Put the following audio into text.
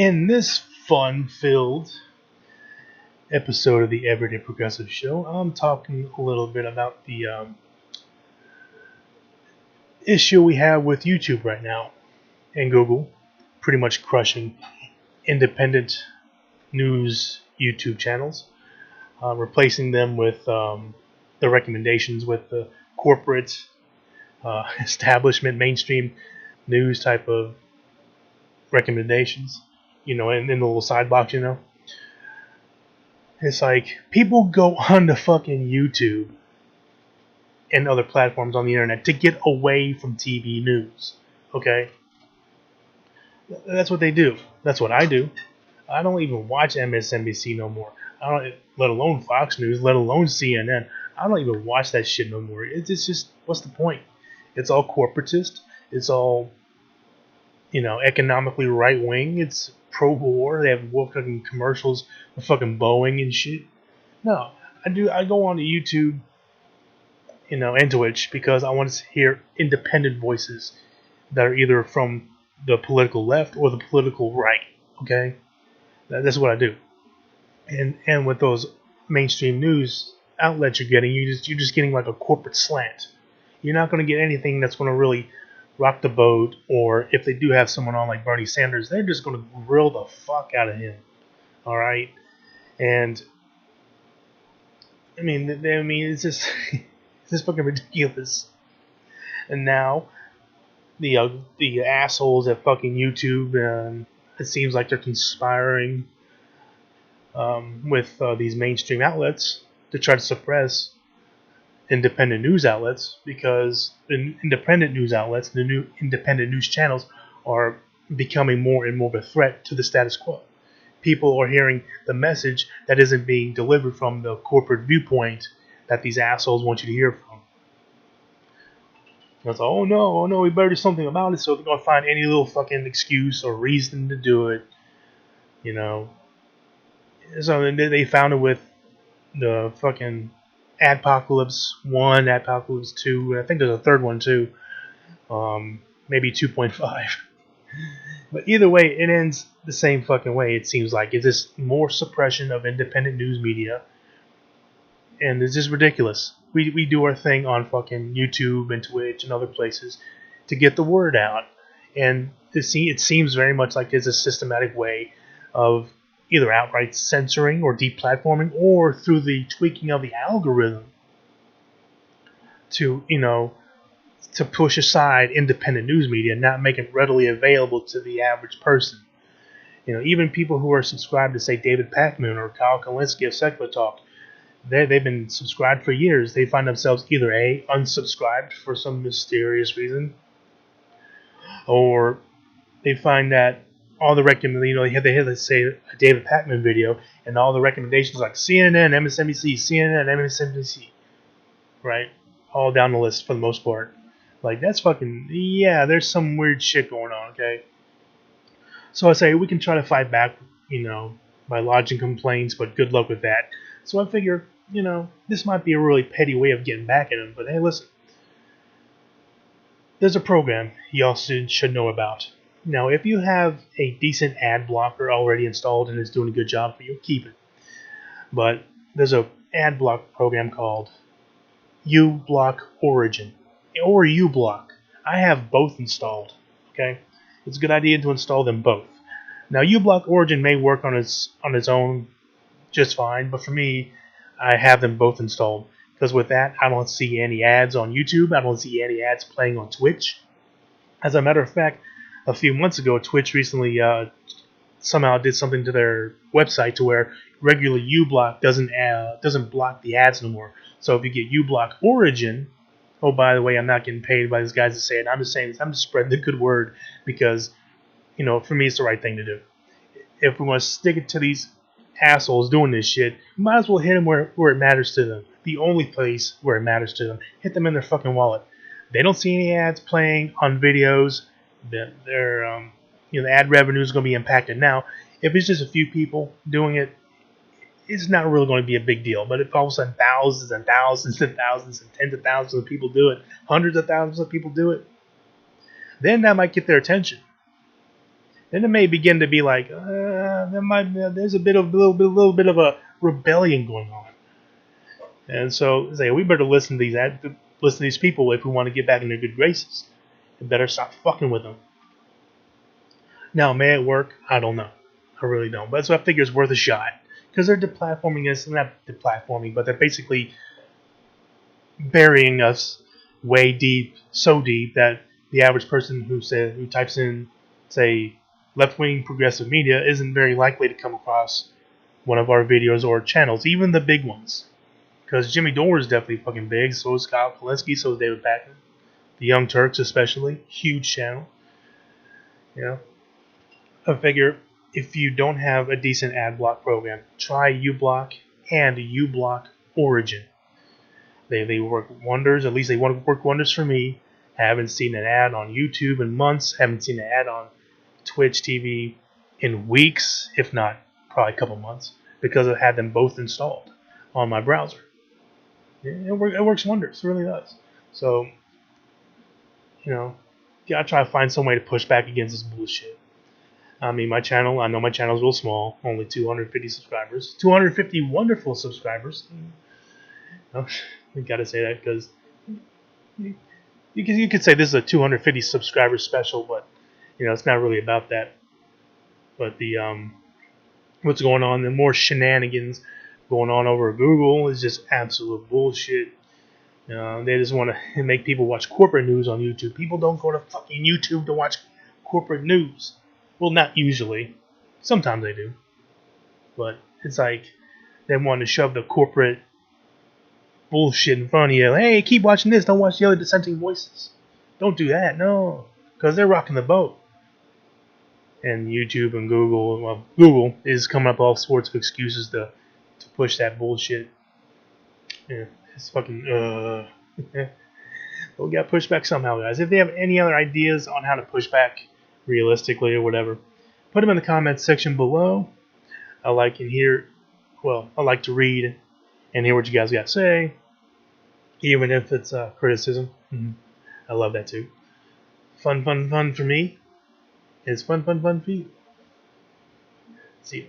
In this fun-filled episode of the Everyday Progressive Show, I'm talking a little bit about the issue we have with YouTube right now and Google pretty much crushing independent news YouTube channels, replacing them with the recommendations with the corporate establishment, mainstream news type of recommendations, in the little side box, It's like people go on to fucking YouTube and other platforms on the internet to get away from TV news. Okay? That's what they do. That's what I do. I don't even watch MSNBC no more. I don't, let alone Fox News, let alone CNN. I don't even watch that shit no more. It's just, what's the point? It's all corporatist. It's all, economically right wing. It's pro war. They have fucking commercials with fucking Boeing and shit. No, I go on to YouTube, and Twitch because I want to hear independent voices that are either from the political left or the political right. Okay, that's what I do. And with those mainstream news outlets you're getting, you're just getting like a corporate slant. You're not going to get anything that's going to really rock the boat, or if they do have someone on like Bernie Sanders, they're just going to grill the fuck out of him. All right, and I mean, it's just it's just fucking ridiculous. And now the assholes at fucking YouTube, it seems like they're conspiring with these mainstream outlets to try to suppress independent news outlets, because the independent news outlets, the new independent news channels, are becoming more and more of a threat to the status quo. People are hearing the message that isn't being delivered from the corporate viewpoint that these assholes want you to hear from. It's like, oh no, we better do something about it. So they're gonna find any little fucking excuse or reason to do it, So they found it with the fucking Adpocalypse 1, Adpocalypse 2, and I think there's a third one too, maybe 2.5. But either way, it ends the same fucking way, it seems like. It's just more suppression of independent news media, and it's just ridiculous. We do our thing on fucking YouTube and Twitch and other places to get the word out, and it seems very much like there's a systematic way of either outright censoring or deplatforming, or through the tweaking of the algorithm to to push aside independent news media, not make it readily available to the average person. Even people who are subscribed to, say, David Pakman or Kyle Kalinske of Secular Talk, they've been subscribed for years. They find themselves either A, unsubscribed for some mysterious reason, or they find that all the they hit, let's say, a David Pakman video, and all the recommendations like CNN, MSNBC, CNN, MSNBC, right? All down the list for the most part. Like, that's fucking, yeah, there's some weird shit going on, okay? So I say we can try to fight back, by lodging complaints, but good luck with that. So I figure, this might be a really petty way of getting back at them, but hey, listen. There's a program y'all should know about. Now, if you have a decent ad blocker already installed and it's doing a good job for you, keep it. But there's a ad block program called Ublock Origin, or Ublock. I have both installed. Okay, it's a good idea to install them both. Now, Ublock Origin may work on its own just fine, but for me, I have them both installed, because with that, I don't see any ads on YouTube. I don't see any ads playing on Twitch. As a matter of fact, a few months ago, Twitch recently somehow did something to their website to where regular Ublock doesn't block the ads no more. So if you get Ublock Origin, oh, by the way, I'm not getting paid by these guys to say it. I'm just saying this. I'm just spreading the good word because, for me, it's the right thing to do. If we want to stick it to these assholes doing this shit, we might as well hit them where it matters to them. The only place where it matters to them. Hit them in their fucking wallet. They don't see any ads playing on videos. Their the ad revenue is going to be impacted. Now, if it's just a few people doing it, it's not really going to be a big deal. But if all of a sudden thousands and thousands and thousands and tens of thousands of people do it, hundreds of thousands of people do it, then that might get their attention. then it may begin to be like, there's little bit of a rebellion going on. And so say we better listen to these people if we want to get back in their good graces. We better stop fucking with them. Now, may it work? I don't know. I really don't. But so I figure it's worth a shot because they're deplatforming us, not deplatforming, but they're basically burying us way deep, so deep that the average person who types in, say, left-wing progressive media isn't very likely to come across one of our videos or channels, even the big ones. Because Jimmy Dore is definitely fucking big, so is Kyle Kalinske, so is David Patten. The Young Turks especially, huge channel. You know, I figure if you don't have a decent ad block program, try Ublock and Ublock Origin. They work wonders. At least they work wonders for me. Haven't seen an ad on YouTube in months. Haven't seen an ad on Twitch TV in weeks, if not probably a couple months, because I've had them both installed on my browser. It works wonders. It really does. So, gotta try to find some way to push back against this bullshit. I mean, I know my channel's real small, only 250 subscribers. 250 wonderful subscribers. I gotta say that because you could say this is a 250 subscriber special, but it's not really about that. But the what's going on, the more shenanigans going on over Google is just absolute bullshit. They just want to make people watch corporate news on YouTube. People don't go to fucking YouTube to watch corporate news. Well, not usually. Sometimes they do. But it's like they want to shove the corporate bullshit in front of you. Hey, keep watching this. Don't watch the other dissenting voices. Don't do that. No. Because they're rocking the boat. And YouTube and Google is coming up with all sorts of excuses to push that bullshit. Yeah, it's fucking, we got pushed back somehow, guys. If they have any other ideas on how to push back realistically or whatever, put them in the comments section below. I like to read and hear what you guys got to say, even if it's criticism. I love that too. Fun for me. It's fun for you. See you.